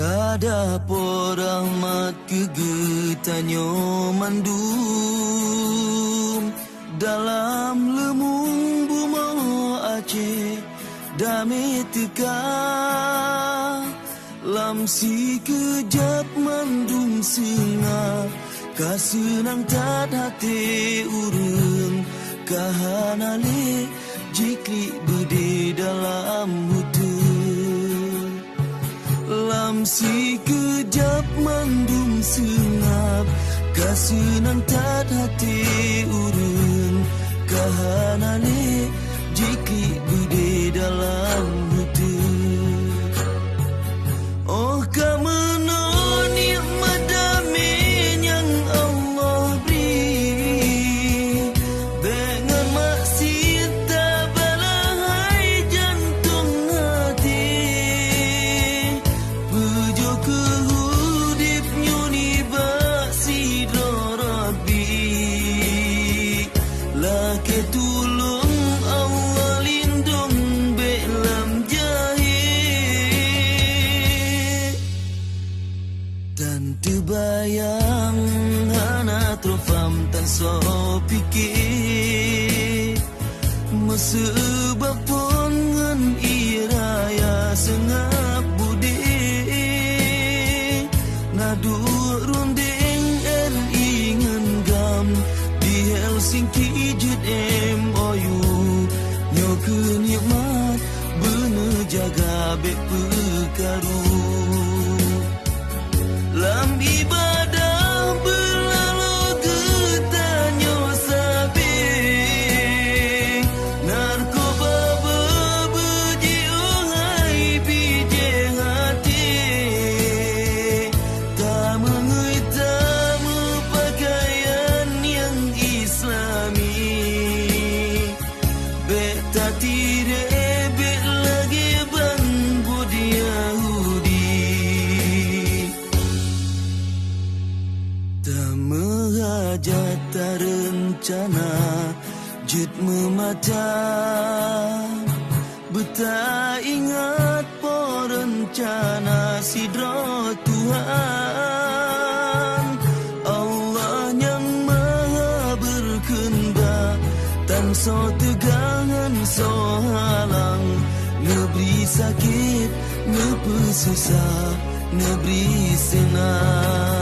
Rada porahmat kegetanyo mandum dalam lemung bumo Aceh damai teka lam si kejap mandum singa kasenang tad hati urang kahanale jikli berde dalam hutan lam si kejap mandum sengap kasenang tad hati urang kahanale jikli berde dalam hutan oh kamano nikmat damai yang Allah beri dengan maksud tak balahai jantung hati pujo kehudip nyuni baksi Rabbi laki tulung Allah lindung belam jahit dan terbayang hana trofam tan so pikir mesebab pun ngan iraya sengap budi nadu runding el ingan gam di Helsinki jut MOU nyo kenikmat bener jaga bek perkaru lam ibadah berlalu getanyo sabing narkoba bebeji ohai bije hati tak mengetamu pakaian yang islami bek tak tire bek lagi ban budi Yahudi tak menghajat tak rencana jut memata beta ingat po rencana sidro Tuhan Allah yang maha berkehendak tan so tegangan so halang neberi sakit nepe susah neberi senang